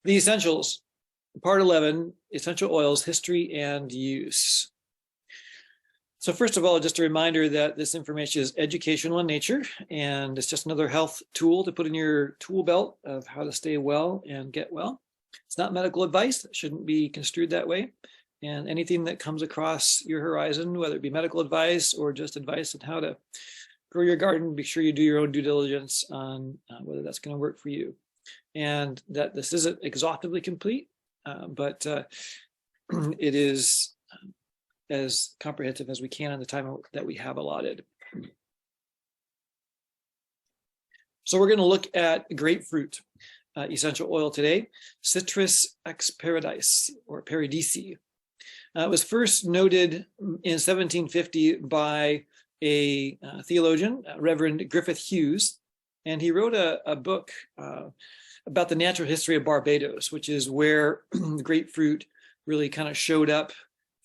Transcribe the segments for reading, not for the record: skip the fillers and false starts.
The essentials, part 11, essential oils, history and use. So first of all, just a reminder that this information is educational in nature, and it's just another health tool to put in your tool belt of how to stay well and get well. It's not medical advice. It shouldn't be construed that way. And anything that comes across your horizon, whether it be medical advice or just advice on how to grow your garden, be sure you do your own due diligence on whether that's going to work for you. And that this isn't exhaustively complete, but it is as comprehensive as we can in the time that we have allotted. So we're going to look at grapefruit essential oil today, Citrus ex paradise or paradisi. It was first noted in 1750 by a theologian, Reverend Griffith Hughes, and he wrote a book about the natural history of Barbados, which is where the grapefruit really kind of showed up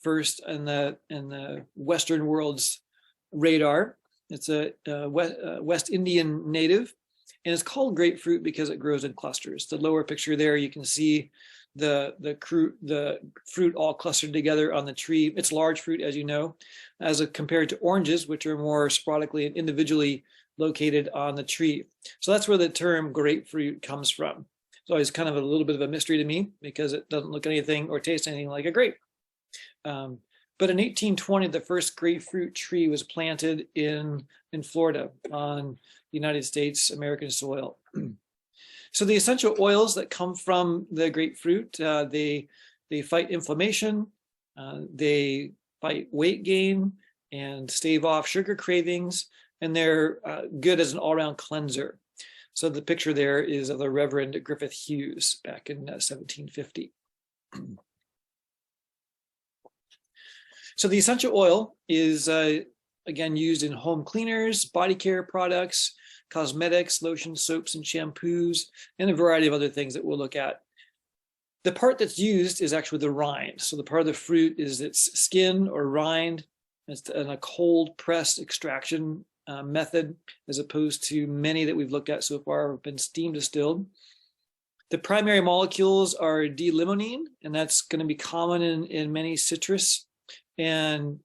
first in the Western world's radar. It's a West Indian native, and it's called grapefruit because it grows in clusters. The lower picture there, you can see the fruit all clustered together on the tree. It's large fruit, as you know, compared to oranges, which are more sporadically and individually located on the tree. So that's where the term grapefruit comes from. It's always kind of a little bit of a mystery to me because it doesn't look anything or taste anything like a grape. But in 1820, the first grapefruit tree was planted in Florida on United States American soil. So the essential oils that come from the grapefruit, they fight inflammation, they fight weight gain and stave off sugar cravings, and they're good as an all-around cleanser. So the picture there is of the Reverend Griffith Hughes back in 1750. So the essential oil is, again, used in home cleaners, body care products, cosmetics, lotions, soaps, and shampoos, and a variety of other things that we'll look at. The part that's used is actually the rind. So the part of the fruit is its skin or rind. It's in a cold pressed extraction method, as opposed to many that we've looked at so far have been steam distilled. The primary molecules are D-limonene, and that's going to be common in many citrus, and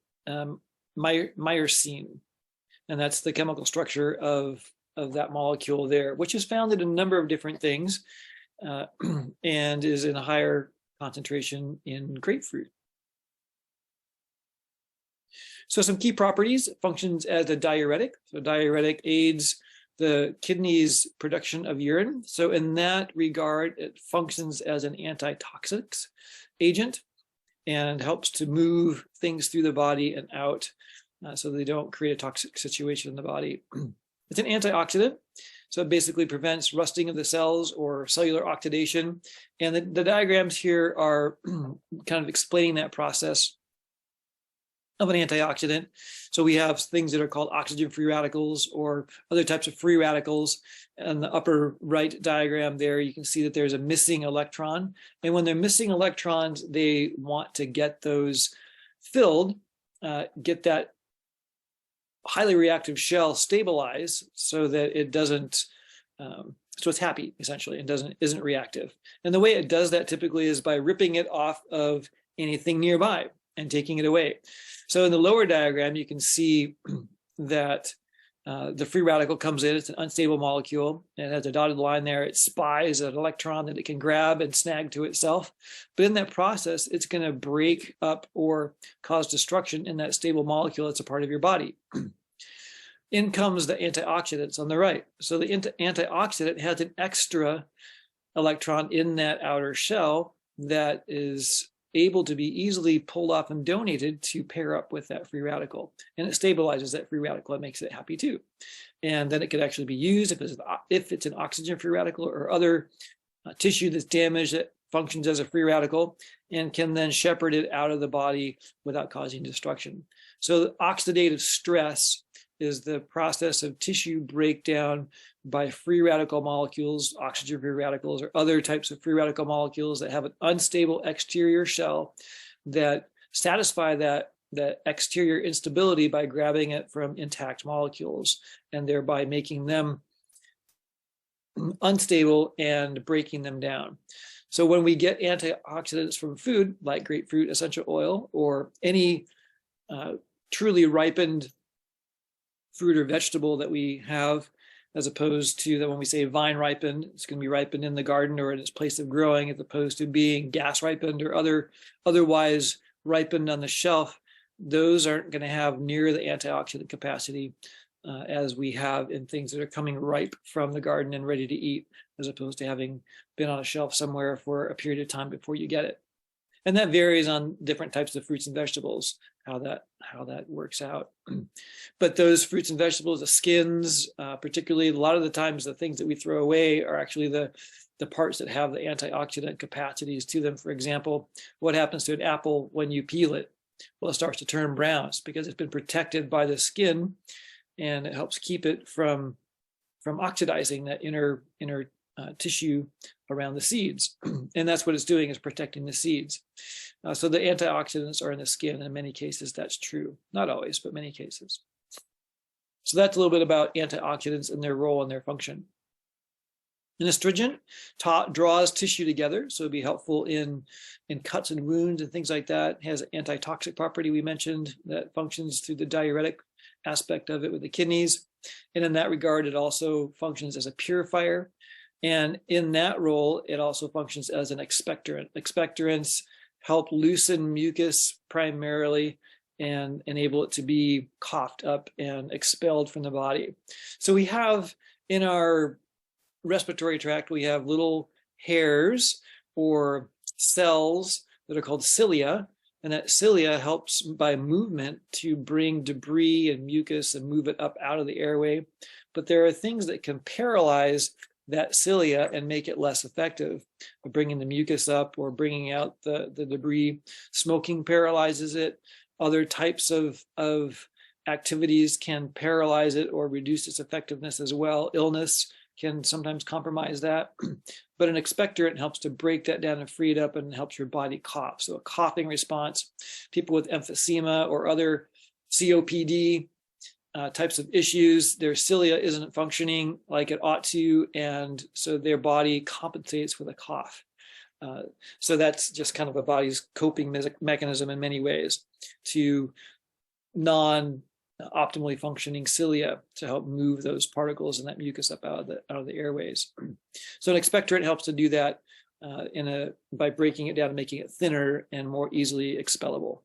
myrcene, and that's the chemical structure of that molecule there, which is found in a number of different things and is in a higher concentration in grapefruit. So some key properties: it functions as a diuretic. So diuretic aids the kidney's production of urine. So in that regard, it functions as an antitoxic agent and helps to move things through the body and out so they don't create a toxic situation in the body. It's an antioxidant, so it basically prevents rusting of the cells or cellular oxidation. And the diagrams here are kind of explaining that process of an antioxidant. So we have things that are called oxygen-free radicals or other types of free radicals. In the upper right diagram there, you can see that there's a missing electron. And when they're missing electrons, they want to get those filled, get that highly reactive shell stabilized so that it doesn't, so it's happy essentially and isn't reactive. And the way it does that typically is by ripping it off of anything nearby and taking it away. So in the lower diagram, you can see that the free radical comes in. It's an unstable molecule, and it has a dotted line there. It spies an electron that it can grab and snag to itself. But in that process, it's going to break up or cause destruction in that stable molecule that's a part of your body. In comes the antioxidants on the right. So the antioxidant has an extra electron in that outer shell that is able to be easily pulled off and donated to pair up with that free radical. And it stabilizes that free radical. It makes it happy too. And then it could actually be used if it's an oxygen-free radical or other tissue that's damaged that functions as a free radical and can then shepherd it out of the body without causing destruction. So oxidative stress is the process of tissue breakdown by free radical molecules, oxygen-free radicals, or other types of free radical molecules that have an unstable exterior shell that satisfy that exterior instability by grabbing it from intact molecules and thereby making them unstable and breaking them down. So when we get antioxidants from food, like grapefruit essential oil or any truly ripened fruit or vegetable that we have, as opposed to that when we say vine ripened, it's going to be ripened in the garden or in its place of growing, as opposed to being gas ripened or otherwise ripened on the shelf, those aren't going to have near the antioxidant capacity as we have in things that are coming ripe from the garden and ready to eat, as opposed to having been on a shelf somewhere for a period of time before you get it. And that varies on different types of fruits and vegetables, how that works out. But those fruits and vegetables, the skins, particularly, a lot of the times the things that we throw away are actually the parts that have the antioxidant capacities to them. For example, what happens to an apple when you peel it? Well, it starts to turn brown. It's because it's been protected by the skin, and it helps keep it from oxidizing that inner tissue around the seeds. And that's what it's doing, is protecting the seeds. So the antioxidants are in the skin. In many cases, that's true. Not always, but many cases. So that's a little bit about antioxidants and their role and their function. An astringent draws tissue together, so it'd be helpful in cuts and wounds and things like that. It has an antitoxic property we mentioned that functions through the diuretic aspect of it with the kidneys. And in that regard, it also functions as a purifier. And in that role, it also functions as an expectorant. Expectorants help loosen mucus primarily and enable it to be coughed up and expelled from the body. So we have in our respiratory tract, we have little hairs or cells that are called cilia. And that cilia helps by movement to bring debris and mucus and move it up out of the airway. But there are things that can paralyze that cilia and make it less effective, bringing the mucus up or bringing out the debris. Smoking paralyzes it. Other types of activities can paralyze it or reduce its effectiveness as well. Illness can sometimes compromise that. But an expectorant helps to break that down and free it up and helps your body cough. So a coughing response, people with emphysema or other COPD types of issues, their cilia isn't functioning like it ought to, and so their body compensates with a cough. So that's just kind of a body's coping mechanism in many ways to non-optimally functioning cilia to help move those particles and that mucus up out of the airways. So an expectorant helps to do that by breaking it down and making it thinner and more easily expellable.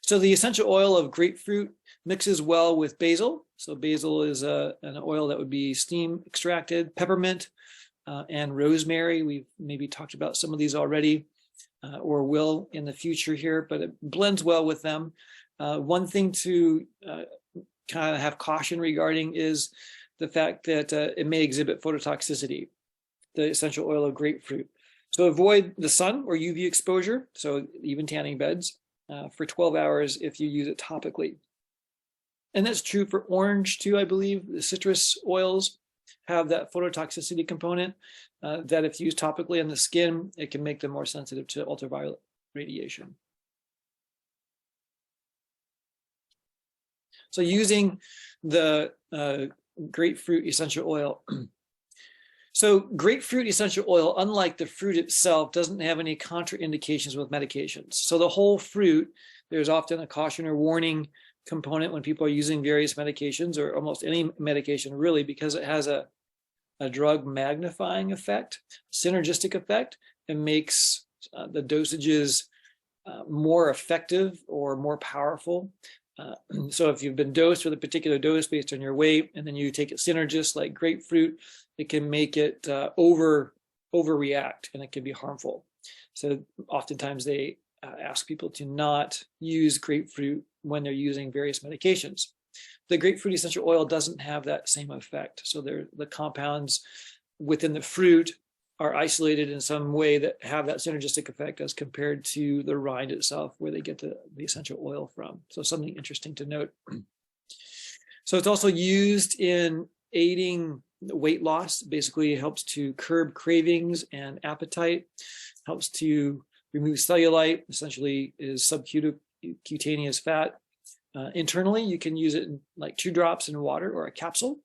So the essential oil of grapefruit mixes well with basil. So basil is an oil that would be steam extracted, peppermint and rosemary. We've maybe talked about some of these already or will in the future here, but it blends well with them. One thing to kind of have caution regarding is the fact that it may exhibit phototoxicity, the essential oil of grapefruit. So avoid the sun or UV exposure, so even tanning beds, for 12 hours if you use it topically. And that's true for orange too, I believe. The citrus oils have that phototoxicity component that if used topically on the skin, it can make them more sensitive to ultraviolet radiation. So using the grapefruit essential oil. So grapefruit essential oil, unlike the fruit itself, doesn't have any contraindications with medications. So the whole fruit, there's often a caution or warning component when people are using various medications or almost any medication really, because it has a drug magnifying effect, synergistic effect, and makes the dosages more effective or more powerful. So if you've been dosed with a particular dose based on your weight, and then you take it synergist like grapefruit, it can make it overreact, and it can be harmful. So oftentimes they ask people to not use grapefruit when they're using various medications. The grapefruit essential oil doesn't have that same effect. So the compounds within the fruit are isolated in some way that have that synergistic effect as compared to the rind itself, where they get the essential oil from. So something interesting to note. So it's also used in aiding weight loss. Basically, it helps to curb cravings and appetite, helps to remove cellulite, essentially is subcutaneous fat, Internally, you can use it in like 2 drops in water or a capsule,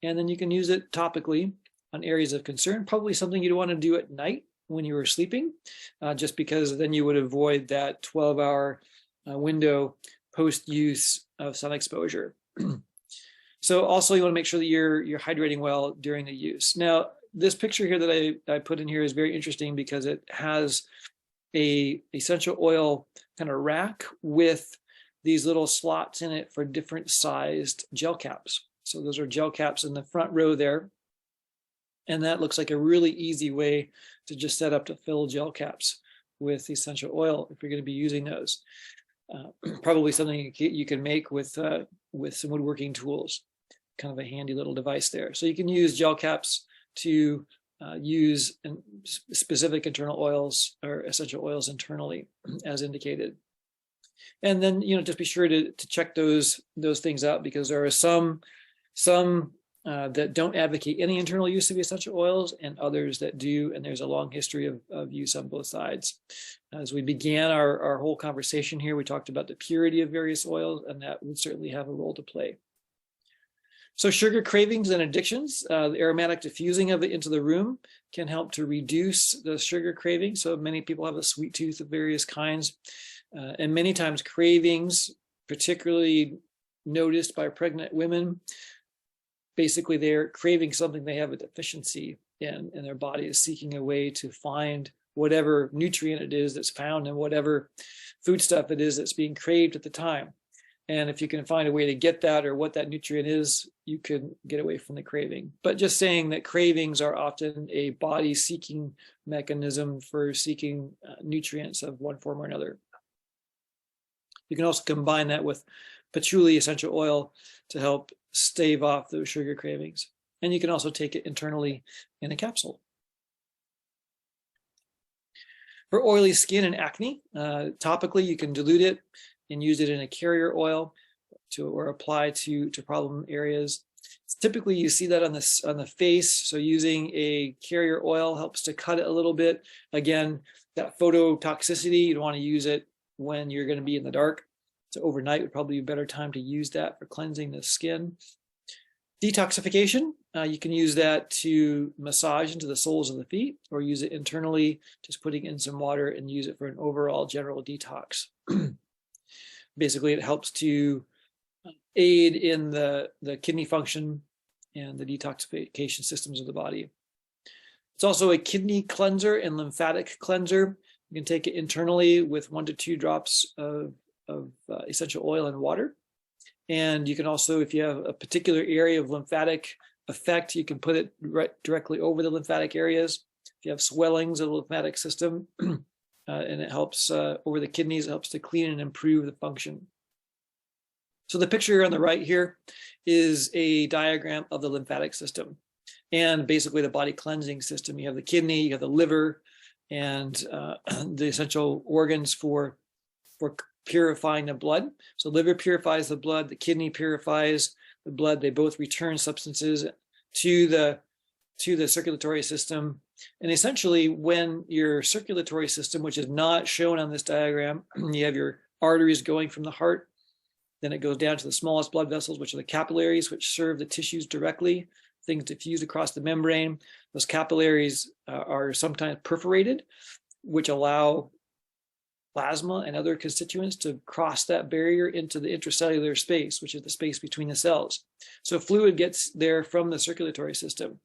and then you can use it topically on areas of concern, probably something you'd want to do at night when you were sleeping, just because then you would avoid that 12-hour window post-use of sun exposure. So also you want to make sure that you're hydrating well during the use. Now, this picture here that I put in here is very interesting because it has a essential oil kind of rack with these little slots in it for different sized gel caps. So those are gel caps in the front row there. And that looks like a really easy way to just set up to fill gel caps with essential oil if you're going to be using those. Probably something you can make with some woodworking tools. Kind of a handy little device there. So you can use gel caps to use specific internal oils or essential oils internally, as indicated. And then, just be sure to check those things out, because there are some that don't advocate any internal use of essential oils and others that do, and there's a long history of use on both sides. As we began our whole conversation here, we talked about the purity of various oils, and that would certainly have a role to play. So sugar cravings and addictions, the aromatic diffusing of it into the room can help to reduce the sugar craving. So many people have a sweet tooth of various kinds, and many times cravings, particularly noticed by pregnant women, basically they're craving something they have a deficiency in, and their body is seeking a way to find whatever nutrient it is that's found in whatever foodstuff it is that's being craved at the time. And if you can find a way to get that, or what that nutrient is, you can get away from the craving. But just saying that cravings are often a body seeking mechanism for seeking nutrients of one form or another. You can also combine that with patchouli essential oil to help stave off those sugar cravings. And you can also take it internally in a capsule. For oily skin and acne, topically you can dilute it and use it in a carrier oil or apply to problem areas. Typically you see that on the face, so using a carrier oil helps to cut it a little bit. Again, that phototoxicity, you'd want to use it when you're going to be in the dark. So overnight would probably be a better time to use that for cleansing the skin. Detoxification, you can use that to massage into the soles of the feet, or use it internally, just putting in some water and use it for an overall general detox. Basically, it helps to aid in the kidney function and the detoxification systems of the body. It's also a kidney cleanser and lymphatic cleanser. You can take it internally with 1 to 2 drops of essential oil and water. And you can also, if you have a particular area of lymphatic effect, you can put it directly over the lymphatic areas. If you have swellings of the lymphatic system, and it helps over the kidneys, it helps to clean and improve the function. So the picture on the right here is a diagram of the lymphatic system and basically the body cleansing system. You have the kidney, you have the liver, and the essential organs for purifying the blood. So liver purifies the blood, the kidney purifies the blood. They both return substances to the circulatory system. And essentially, when your circulatory system, which is not shown on this diagram, you have your arteries going from the heart, then it goes down to the smallest blood vessels, which are the capillaries, which serve the tissues directly. Things diffuse across the membrane. Those capillaries are sometimes perforated, which allow plasma and other constituents to cross that barrier into the intracellular space, which is the space between the cells. So fluid gets there from the circulatory system,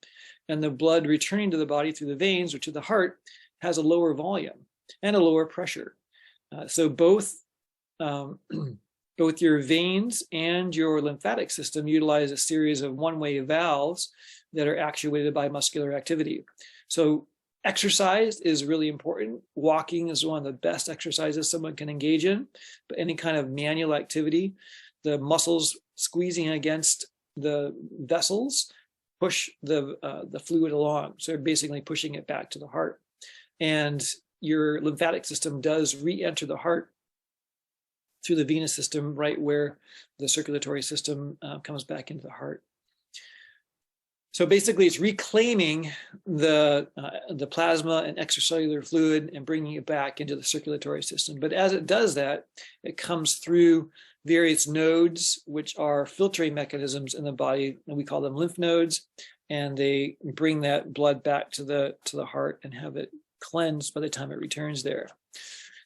and the blood returning to the body through the veins or to the heart has a lower volume and a lower pressure. So both your veins and your lymphatic system utilize a series of one-way valves that are actuated by muscular activity. So exercise is really important. Walking is one of the best exercises someone can engage in, but any kind of manual activity, the muscles squeezing against the vessels push the fluid along. So they're basically pushing it back to the heart. And your lymphatic system does re-enter the heart through the venous system, right where the circulatory system comes back into the heart. So basically, it's reclaiming the plasma and extracellular fluid and bringing it back into the circulatory system. But as it does that, it comes through various nodes, which are filtering mechanisms in the body, and we call them lymph nodes, and they bring that blood back to the heart and have it cleansed by the time it returns there.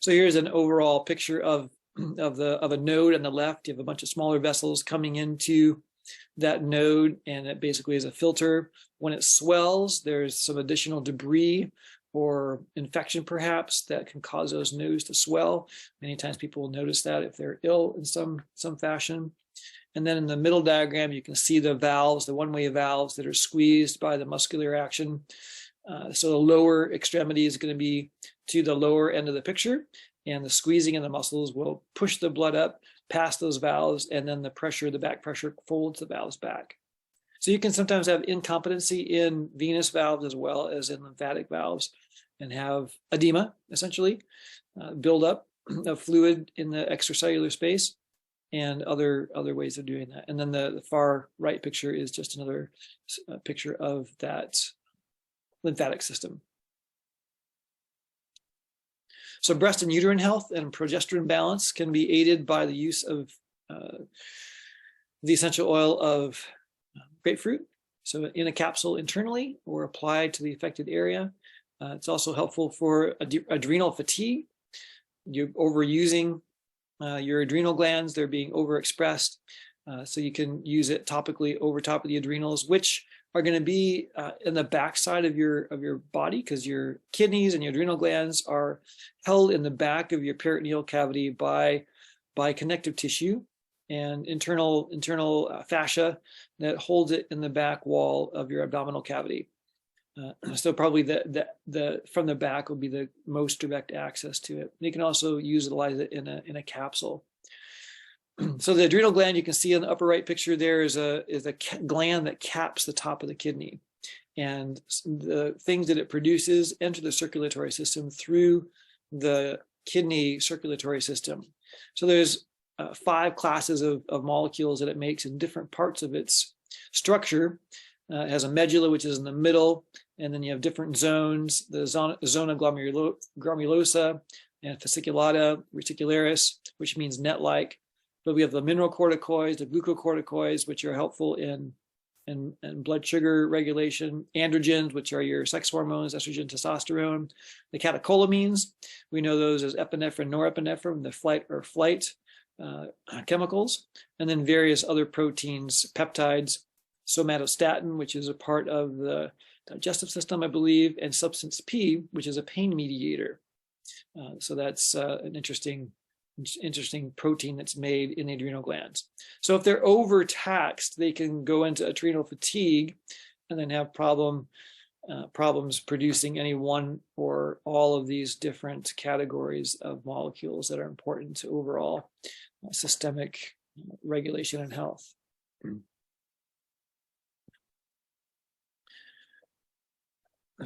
So here's an overall picture of a node on the left. You have a bunch of smaller vessels coming into that node, and it basically is a filter. When it swells, there's some additional debris or infection perhaps that can cause those nodes to swell. Many times people will notice that if they're ill in some fashion. And then in the middle diagram, you can see the valves, the one-way valves that are squeezed by the muscular action. So the lower extremity is going to be to the lower end of the picture, and the squeezing in the muscles will push the blood up past those valves, and then the pressure, the back pressure, folds the valves back. So you can sometimes have incompetency in venous valves as well as in lymphatic valves, and have edema, essentially, buildup of fluid in the extracellular space, and other ways of doing that. And then the far right picture is just another picture of that lymphatic system. So breast and uterine health and progesterone balance can be aided by the use of the essential oil of grapefruit, so in a capsule internally or applied to the affected area. It's also helpful for adrenal fatigue. You're overusing your adrenal glands, they're being overexpressed. So you can use it topically over top of the adrenals, which are going to be in the backside of your body, because your kidneys and your adrenal glands are held in the back of your peritoneal cavity by connective tissue and internal fascia that holds it in the back wall of your abdominal cavity. So probably the from the back will be the most direct access to it. You can also utilize it in a capsule. So the adrenal gland, you can see in the upper right picture, there is a gland that caps the top of the kidney, and the things that it produces enter the circulatory system through the kidney circulatory system. So there's 5 classes of molecules that it makes in different parts of its structure. It has a medulla, which is in the middle, and then you have different zones, the zona granulosa and fasciculata reticularis, which means net-like. But we have the mineralocorticoids, the glucocorticoids, which are helpful in blood sugar regulation, androgens, which are your sex hormones, estrogen, testosterone, the catecholamines, we know those as epinephrine, norepinephrine, the flight or flight chemicals, and then various other proteins, peptides, somatostatin, which is a part of the digestive system, I believe, and substance P, which is a pain mediator. So that's an interesting protein that's made in the adrenal glands. So if they're overtaxed, they can go into adrenal fatigue and then have problems producing any one or all of these different categories of molecules that are important to overall systemic regulation and health.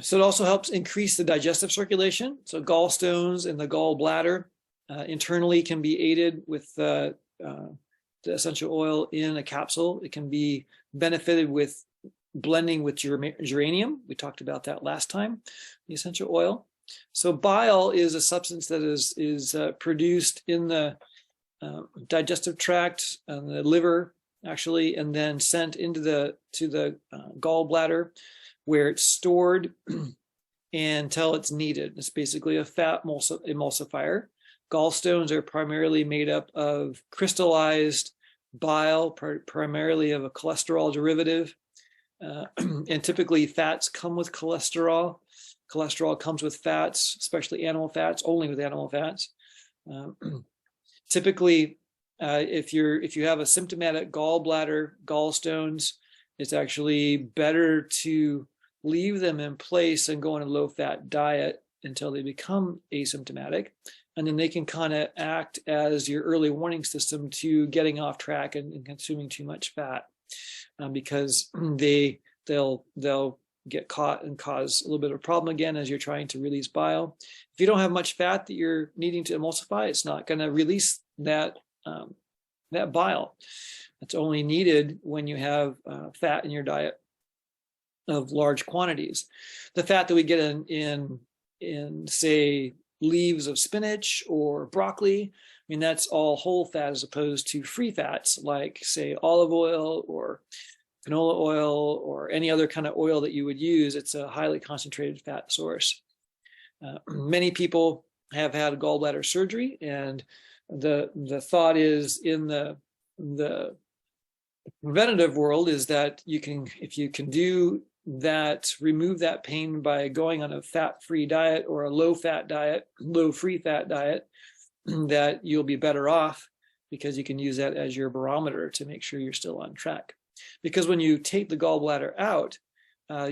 So it also helps increase the digestive circulation. So gallstones in the gallbladder internally can be aided with the essential oil in a capsule. It can be benefited with blending with geranium. We talked about that last time, the essential oil. So bile is a substance that is produced in the digestive tract and the liver, actually, and then sent into the gallbladder, where it's stored until it's needed. It's basically a fat emulsifier. Gallstones are primarily made up of crystallized bile, primarily of a cholesterol derivative. And typically fats come with cholesterol. Cholesterol comes with fats, especially animal fats, only with animal fats. Typically, if you have a symptomatic gallbladder, gallstones, it's actually better to leave them in place and go on a low-fat diet until they become asymptomatic. And then they can kind of act as your early warning system to getting off track and consuming too much fat, because they'll get caught and cause a little bit of a problem again as you're trying to release bile. If you don't have much fat that you're needing to emulsify, it's not going to release that bile. It's only needed when you have fat in your diet of large quantities. The fat that we get in say leaves of spinach or broccoli. I mean, that's all whole fat as opposed to free fats like, say, olive oil or canola oil or any other kind of oil that you would use. It's a highly concentrated fat source. Many people have had gallbladder surgery, and the thought is in the preventative world is that you can, if you can do that, remove that pain by going on a fat-free diet or a low-fat diet, low-free fat diet, that you'll be better off because you can use that as your barometer to make sure you're still on track. Because when you take the gallbladder out,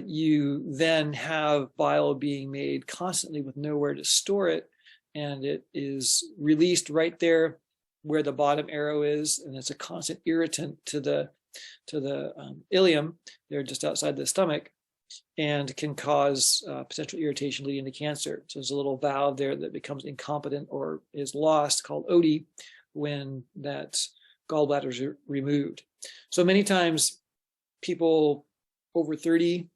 you then have bile being made constantly with nowhere to store it, and it is released right there where the bottom arrow is, and it's a constant irritant to the ileum. They're just outside the stomach, and can cause potential irritation leading to cancer. So there's a little valve there that becomes incompetent or is lost called OD when that gallbladder is removed. So many times people over 30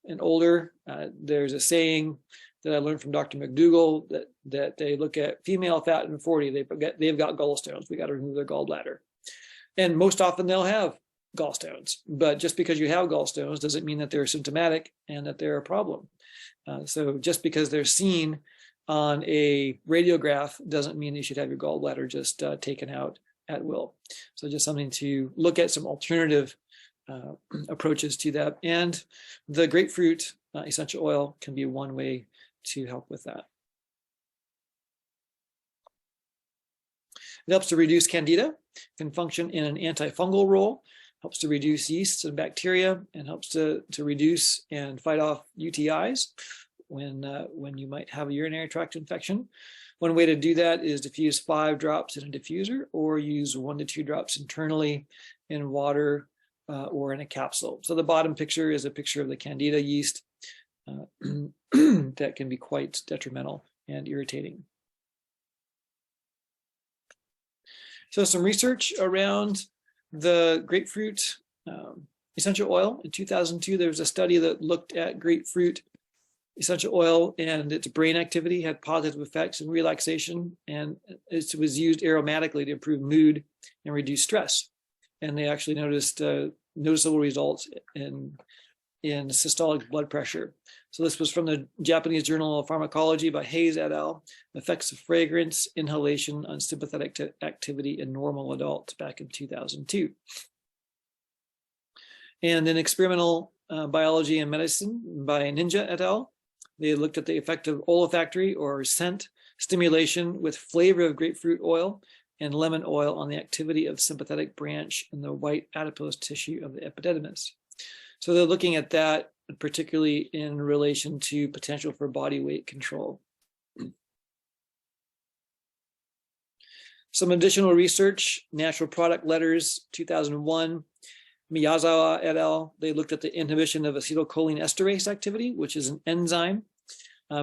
and older, there's a saying that I learned from Dr. McDougall that they look at female fat in 40, they've got gallstones, we got to remove their gallbladder. And most often they'll have gallstones, but just because you have gallstones doesn't mean that they're symptomatic and that they're a problem. So just because they're seen on a radiograph doesn't mean you should have your gallbladder just taken out at will. So just something to look at, some alternative approaches to that. And the grapefruit essential oil can be one way to help with that. It helps to reduce candida, can function in an antifungal role, helps to reduce yeasts and bacteria, and helps to reduce and fight off UTIs when you might have a urinary tract infection. One way to do that is diffuse 5 drops in a diffuser, or use 1 to 2 drops internally in water or in a capsule. So the bottom picture is a picture of the candida yeast that can be quite detrimental and irritating. So some research around the grapefruit essential oil. In 2002, there was a study that looked at grapefruit essential oil and its brain activity had positive effects in relaxation, and it was used aromatically to improve mood and reduce stress. And they actually noticed noticeable results in systolic blood pressure. So this was from the Japanese Journal of Pharmacology by Hayes et al. Effects of fragrance inhalation on sympathetic activity in normal adults back in 2002. And in experimental biology and medicine by Ninja et al., they looked at the effect of olfactory or scent stimulation with flavor of grapefruit oil and lemon oil on the activity of sympathetic branch in the white adipose tissue of the epididymis. So they're looking at that particularly in relation to potential for body weight control. Some additional research, Natural Product Letters, 2001, Miyazawa et al., they looked at the inhibition of acetylcholine esterase activity, which is an enzyme,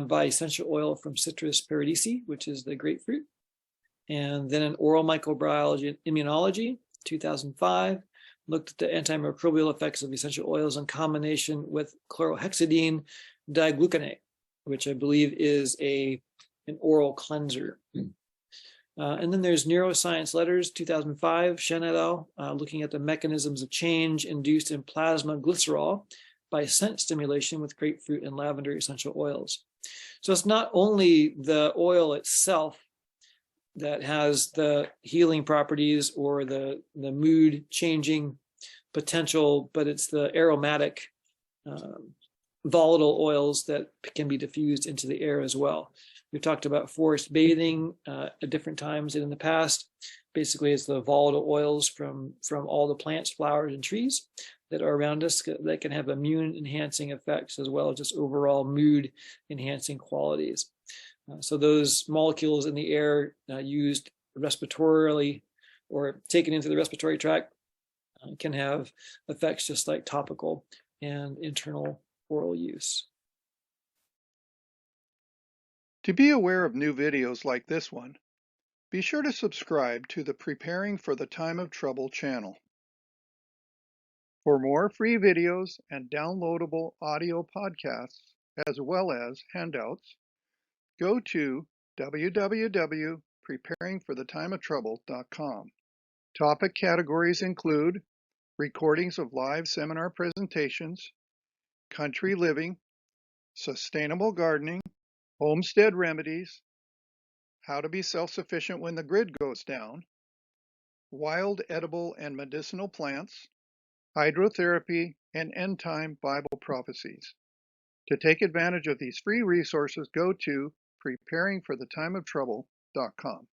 by essential oil from Citrus paradisi, which is the grapefruit. And then in Oral Microbiology and Immunology, 2005, looked at the antimicrobial effects of essential oils in combination with chlorhexidine digluconate, which I believe is an oral cleanser. And then there's Neuroscience Letters, 2005, Shen et al., looking at the mechanisms of change induced in plasma glycerol by scent stimulation with grapefruit and lavender essential oils. So it's not only the oil itself that has the healing properties or the mood changing potential, but it's the aromatic volatile oils that can be diffused into the air as well. We've talked about forest bathing at different times in the past. Basically, it's the volatile oils from all the plants, flowers, and trees that are around us that can have immune enhancing effects as well as just overall mood enhancing qualities. So those molecules in the air used respiratorily or taken into the respiratory tract can have effects just like topical and internal oral use. To be aware of new videos like this one, be sure to subscribe to the Preparing for the Time of Trouble channel. For more free videos and downloadable audio podcasts, as well as handouts, go to www.preparingforthetimeoftrouble.com. Topic categories include recordings of live seminar presentations, country living, sustainable gardening, homestead remedies, how to be self-sufficient when the grid goes down, wild edible and medicinal plants, hydrotherapy, and end-time Bible prophecies. To take advantage of these free resources, go to preparingforthetimeoftrouble.com.